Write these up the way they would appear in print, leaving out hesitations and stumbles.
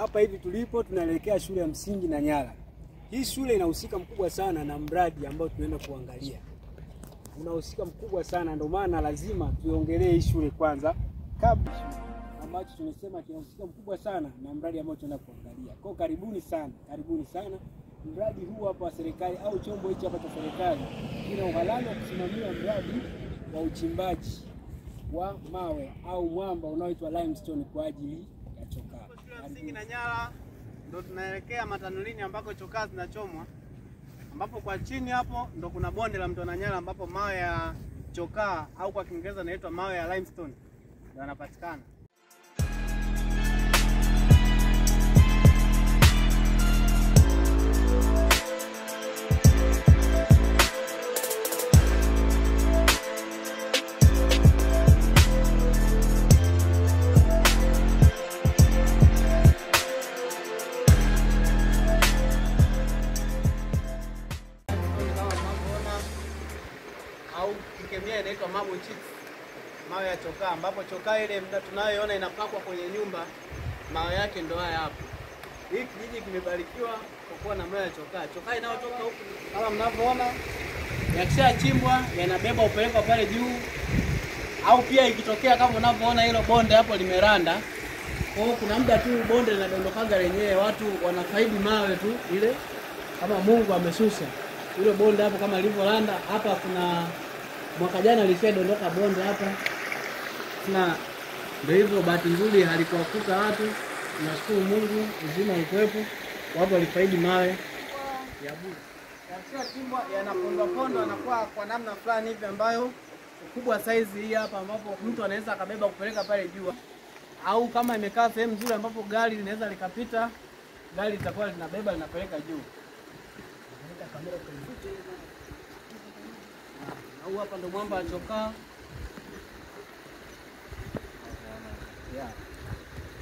hapa hivi tulipo tunaelekea shule ya msingi Nanyala. Hii shule inahusika mkubwa sana na mradi ambao tunaenda kuangalia. Unahusika mkubwa sana, ndio maana lazima tuiongelee hii shule kwanza kabla ambacho tunasema kinahusika mkubwa sana na mradi ambao tunaenda kuangalia. Kwa karibuni sana, karibuni sana. Mradi huu hapa wa serikali au chombo hichi hapa cha serikali kina uhalali wa kusimamia mradi wa uchimbaji wa mawe au mwamba unaoitwa limestone kwa ajili ya chokaa. Msingi Nanyala ndo tunaelekea Matanulini ambako chokaa zinachomwa, ambapo kwa chini hapo ndo kuna bonde la mto Nanyala ambapo mawe ya chokaa au kwa Kiingereza inaitwa mawe ya limestone ndo yanapatikana. Au kikemia inaitwa marble chips, mawe ya chokaa, ambapo chokaa ile tunayoiona inapakwa kwenye nyumba, mawe yake ndo haya hapo. Hii kijiji kimebarikiwa kwa kuwa na mawe ya chokaa. Chokaa inayotoka huku kama mnavyoona, yakishachimbwa yanabeba upelekwa pale juu, au pia ikitokea kama unavyoona hilo bonde hapo limeranda, kwa hiyo kuna muda tu bonde linadondokaga lenyewe, watu wanafaidi mawe tu ile kama Mungu ameshusha ile bonde hapo kama lilivyoranda hapa. Kuna mwaka jana lishadondoka bonde hapa, na ndio hivyo, bahati nzuri halikuwakuta watu. Tunashukuru Mungu, uzima ulikuwepo, watu walifaidi mawe ya bure. Yakisha chimbwa yanapondwa pondwa, yanakuwa kwa namna fulani hivi ambayo ukubwa size hii hapa, ambapo mtu anaweza akabeba kupeleka pale juu, au kama imekaa sehemu nzuri ambapo gari linaweza likapita, gari litakuwa linabeba linapeleka juu. Au hapa ndo mwamba wa chokaa.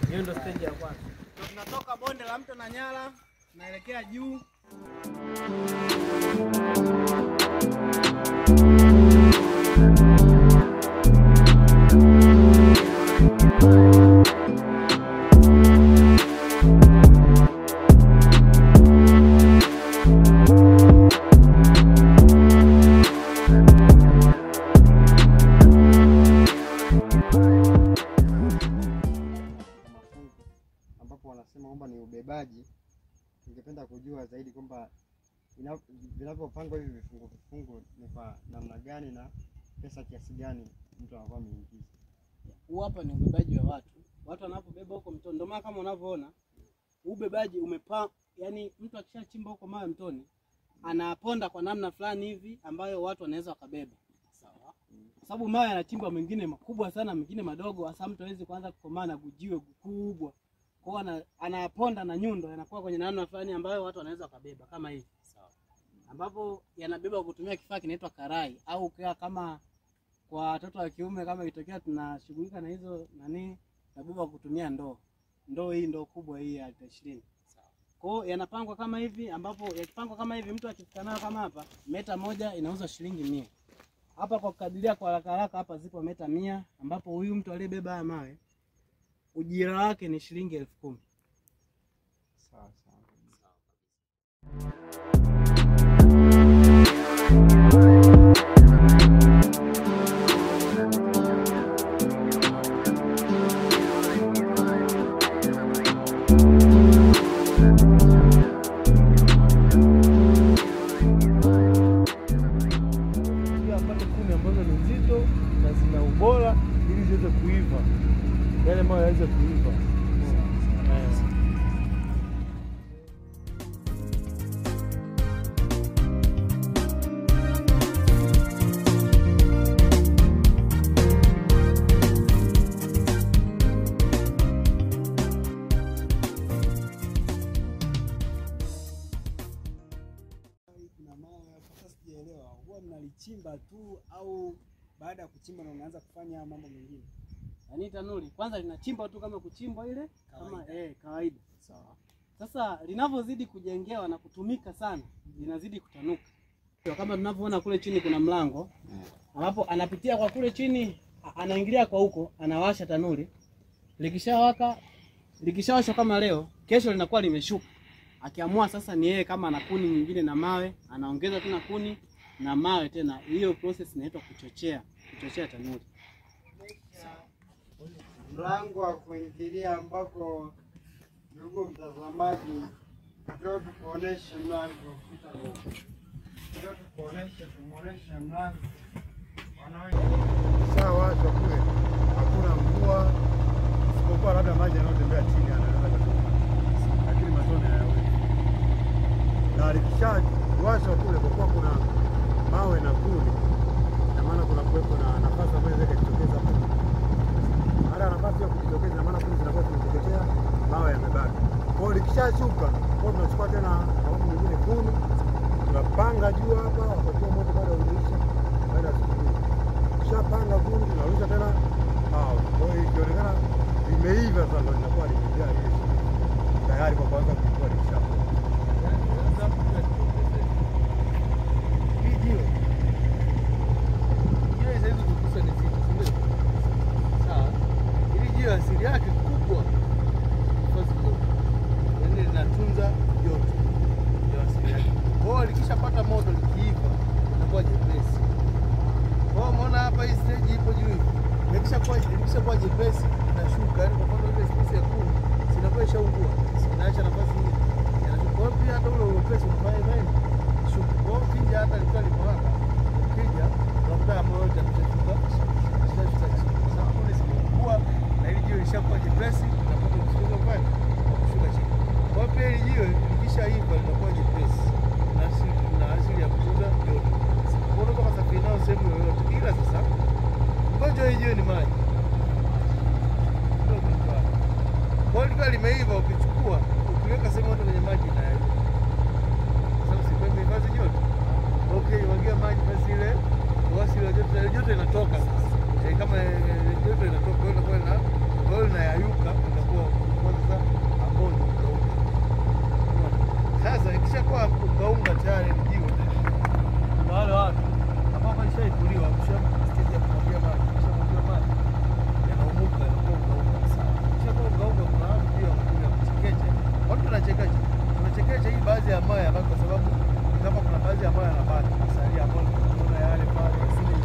Hiyo ndo stage ya kwanza. Tunatoka bonde la mto Nanyala tunaelekea juu. Wanasema kwamba ni ubebaji. Ningependa kujua zaidi kwamba vinavyopangwa hivi vifungu ni kwa namna gani na pesa kiasi gani mtu anakuwa ameingiza. Huu hapa ni ubebaji wa watu. Watu wanapobeba huko mtoni. Ndio maana kama unavyoona ubebaji yani mtu akishachimba huko mawe mtoni anaponda kwa namna fulani hivi ambayo watu wanaweza wakabeba. Sawa. Kwa sababu mawe yanachimba mengine makubwa sana, mengine madogo, hasa mtu hawezi kuanza kukomaa na gujiwe kubwa. Kwa anaponda na nyundo yanakuwa kwenye namna fulani ambayo watu wanaweza wakabeba kama hivi. Sawa. Ambapo yanabeba kutumia kifaa kinaitwa karai, au kama kwa watoto wa kiume kama ikitokea tunashughulika na hizo nabeba kutumia ndoo. Ndoo hii ndoo kubwa hii ya 20. Sawa. Kwa hiyo yanapangwa kama hivi, ambapo yakipangwa kama hivi mtu akifika nayo kama hapa, meta moja inauza shilingi 100. Hapa kwa kukadiria kwa haraka haraka hapa zipo meta 100, ambapo huyu mtu aliyebeba haya mawe ujira wake ni shilingi 10,000. Sawa sawa. Apate 10 ambazo ni nzito na zina ubora ili ziweze kuiva. Yale mawe yaweze kuiva. Kuna mawe sasa sijaelewa, huwa mnalichimba tu au baada ya kuchimba na unaanza kufanya mambo mengine? Yaani tanuri kwanza linachimba tu kama kuchimbwa ile kama kawaida. Sawa. Sasa linavyozidi kujengewa na kutumika sana, linazidi kutanuka. Kama tunavyoona kule chini kuna mlango, ambapo anapitia kwa kule chini, anaingilia kwa huko, anawasha tanuri. Likishawaka Likishawashwa kama leo, kesho linakuwa limeshuka. Akiamua sasa ni yeye kama ana kuni nyingine na mawe, anaongeza tena kuni na mawe tena. Hiyo process inaitwa kuchochea tanuri. Mlango wa kuingilia ambako ndugu mtazamaji, ndio tukuoneshe mlango. Ndio tumuoneshe mlango. Sawa, kule hakuna mvua isipokuwa labda maji yanayotembea chini yanaweza kutoka, lakini matone hayawezi. Na likishawashwa kule, kwa kuwa kuna mawe na kuni, na maana kuna kuwepo na nafasi ambayo inaweza kujitokeza kule. Baada ya nafasi ya kujitokeza, maana kuni zinakuwa zimeteketea, mawe yamebaki. Kwa hiyo likishashuka, kwa tunachukua tena awamu nyingine kuni, tunapanga juu hapa, wakati moto bado haujaisha, baada ya siku panga kuni tunarusha tena hao. Kwa hiyo ikionekana limeiva sasa, ndio linakuwa limejaa ile tayari kwa kwanza kuchukua lishapo. Video hiyo hizo tukusa ni zito, sio sawa? Ili jiwe asili yake kubwa yani linatunza joto, ndio asili yake. Kwa hiyo likishapata moto likiiva linakuwa jepesi. Kwa umeona hapa hii stage ipo juu hivi. Ikishakuwa jepesi inashuka, yani kwa mfano ile space ya kuni sinakuwa ishaungua. Inaacha nafasi hii. Kwa pia hata ule wepesi unafanya nini? Shuka. Kwa kija hata likiwa limewaka, ukija unakuta moyo yote yanashuka. Sasa kuni zimekuwa na ile jiwe lishakuwa jepesi na kwa kushuka pale kushuka chini. Kwa pia ile jiwe likishaiva linakuwa jepesi. Na asili ya kutunza joto. Unaweza kusafiri nao sehemu yoyote, ila sasa mgonjwa hiyo ni maji. Kwa hiyo limeiva, ukichukua ukiweka sehemu yote kwenye maji na yeye. Sasa usipende maji joto. Okay, wagia maji basi ile wasi ile joto inatoka sasa. Kama joto inatoka kwa hiyo na kwa hiyo inayayuka inakuwa kwanza amboni. Sasa ikishakuwa unga tayari ni jiwe. Wale watu ambapo ishaipuliwa stage ya kumwagia maji, kishamwagia maji yanaumuka, yanakuwa sawa. Kishakuwa kuna watu pia wanakuja kuchekecha. Watu tunachekecha. Tunachekecha hii baadhi ya mawe yabaki, kwa sababu kama kuna baadhi ya mawe yanabaki kusalia ambayo tunaona yale pale asili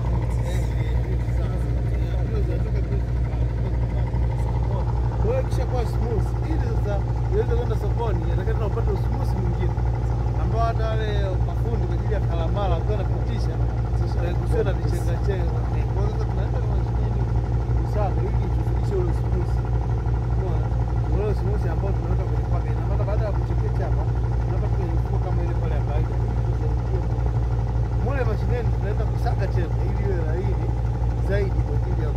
kwa hiyo kishakuwa smooth. Ili sasa iweze kwenda sokoni, inatakiwa upate smooth mwingine ambao hata wale mafundi kwa ajili ya kalamala wakiwa wanapitisha kusio na vichenga chenga. Kwa hiyo tunaenda kwa mashine usafi ili tuzidishe ule smooth. Ule smooth ambao tunaweka kwenye paka. Ina maana baada ya kuchekecha hapa tunapata kwenye mfuko kama ile pale ya kawaida. Mule mashineni tunaenda kusaga tena ili iwe laini zaidi kwa ajili ya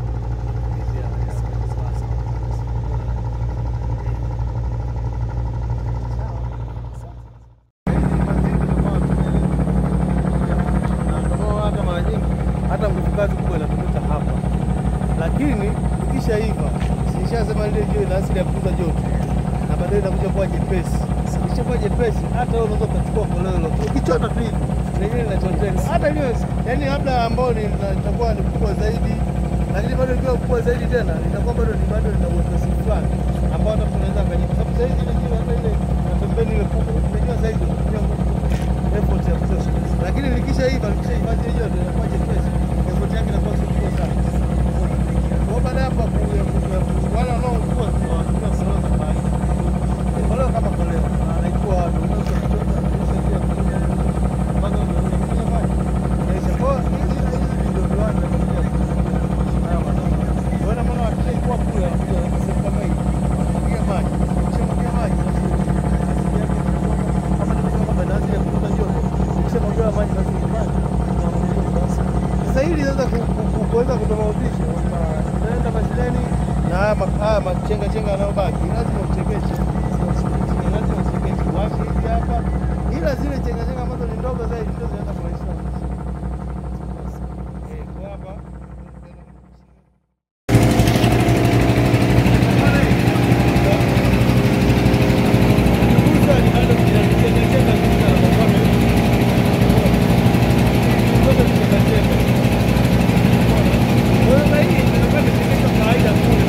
hata nguvukazi kubwa inatokea hapa, lakini ikishaiva sishasema ile jiwe na asili ya kutunza joto, na baadaye inakuja kuwa jepesi. Ikishakuwa jepesi, hata wewe unaweza kuchukua koleo ukichota tu hivi lenyewe linachoteka, hata ile yani labda ambao itakuwa ni kubwa zaidi, lakini bado ikiwa kubwa zaidi tena itakuwa bado lina uwepesi fulani ambao hata tunaweza kwenye, kwa sababu sasa hivi ile hata ile na pembeni ile kubwa unajua zaidi unatumia effort ya kutosha, lakini likishaiva ile joto inakuwa jepesi. Yake na kwa sababu sana. Kwa baada ya hapo wale wanaokuwa tunawatumia sana za maji. Wale kama kole anaikuwa tunaweza kutoka kusaidia kutumia maji ya maji. Kwa hizi ndio viwanda vya haya wanao. Wana maana wakikuwa kule wanasema kama hii. Mwagia maji. Ukishamwagia maji kama nimesema kama baada ya kutoka joto. Ukishamwagia maji basi maji. Sasa hili linaweza kuweza kutofautisha kwamba tunaenda mashuleni na haya machenga yanayobaki lazima uchekeche. Lazima uchekeche. Wapi hivi hapa? Ila zile chenga ambazo ni ndogo zaidi ndio zinaenda kurahisisha. Kwa hapa kawaida kule.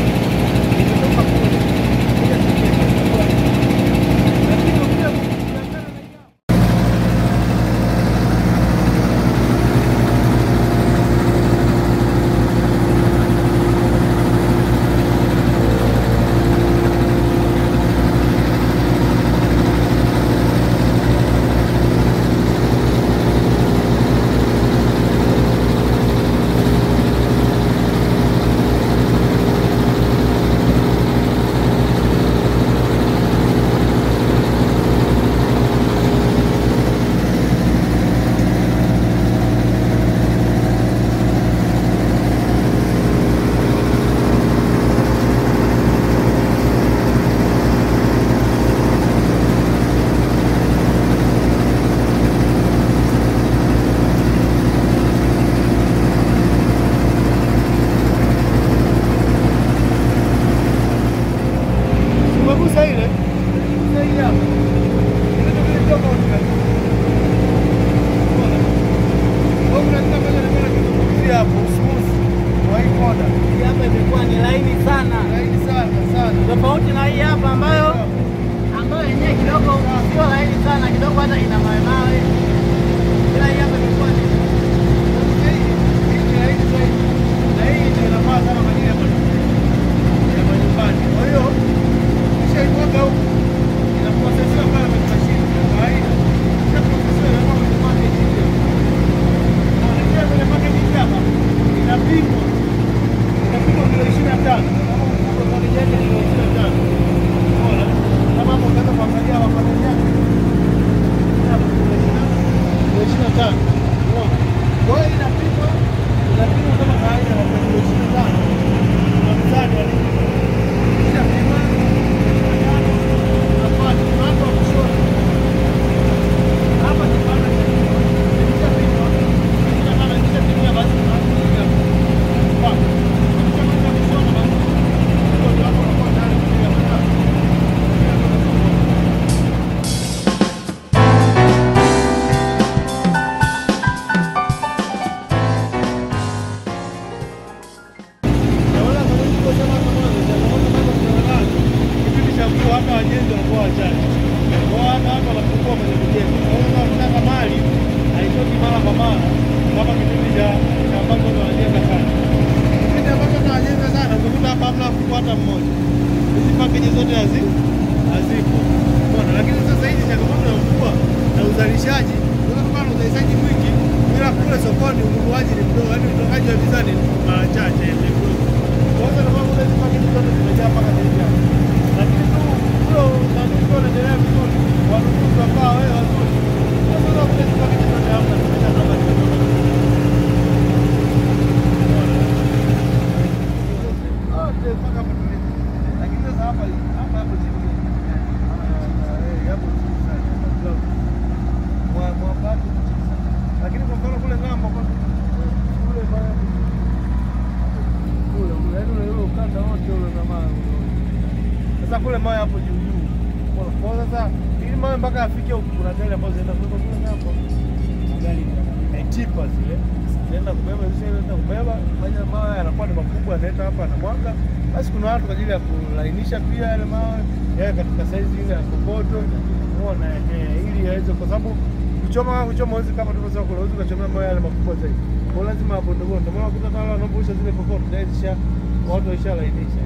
ukuaji ni mdogo, yaani utokaji wa bidhaa ni mara chache ni mdogo. Kwanza na mambo hizi paketi zote zimejaa mpaka dirisha. Lakini tu huyo nani kwa anaendelea vizuri, wanunuzi wakawa wao wazuri. Sasa ndio kuna hizi paketi zote hapa zimejaa mpaka dirisha. Mpaka hapo tulipo. Lakini sasa hapa chini. Hapo chini sana. Mwapati. Lakini kwa mfano kule ng'ambo kwa kule baya kule ule ukanda wote ule na mawe. Sasa kule mawe hapo juu. Kwa sasa ili mawe mpaka afike huko kuna gari ambazo zinaenda kutoka kule ng'ambo. Magari ya tipa zile. Zinaenda kubeba mawe yanakuwa ni makubwa yanaleta hapa na mwanga. Basi kuna watu kwa ajili ya kulainisha pia yale mawe yawe katika size ile ya kokoto. Unaona ili yaweze kwa sababu kuchoma hizi kama tulivyosema kule unaweza kuchomea mawe yale makubwa zaidi. Kwa lazima hapo ndio maana kutoka wale wanaoposha zile kokoto daisha watu waishalainisha.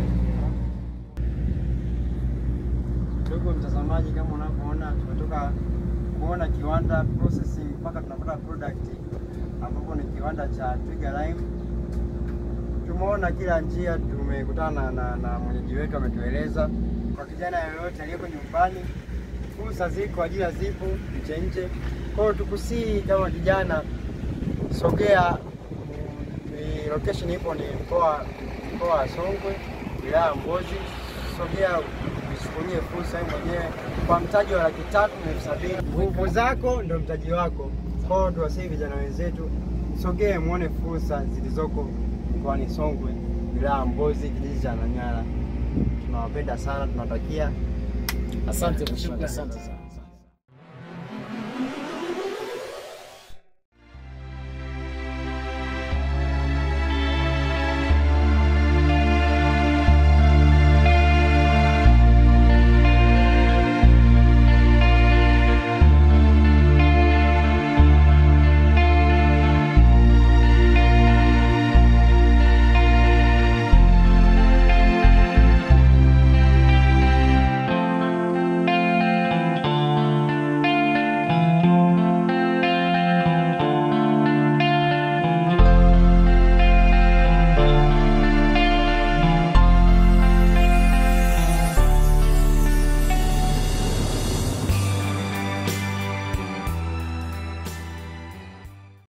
Ndugu mtazamaji, kama unavyoona tumetoka kuona kiwanda processing mpaka tunapata product ambapo ni kiwanda cha Twiga Lime. Tumeona kila njia, tumekutana na mwenyeji wetu ametueleza. Kwa kijana yoyote aliyeko nyumbani, fursa ziko, ajira zipo nje. Kwa hiyo tukusii kama kijana, sogea. Location ipo ni mkoa wa Songwe, wilaya Mbozi. Sogea usichukulie fursa wewe mwenyewe kwa mtaji wa 370,000. Nguvu zako ndio mtaji wako. Kwa hiyo tuwasihi vijana wenzetu, sogee muone fursa zilizoko mkoani Songwe, wilaya Mbozi, kijiji cha Nanyala. Tunawapenda sana, tunatakia asante sana.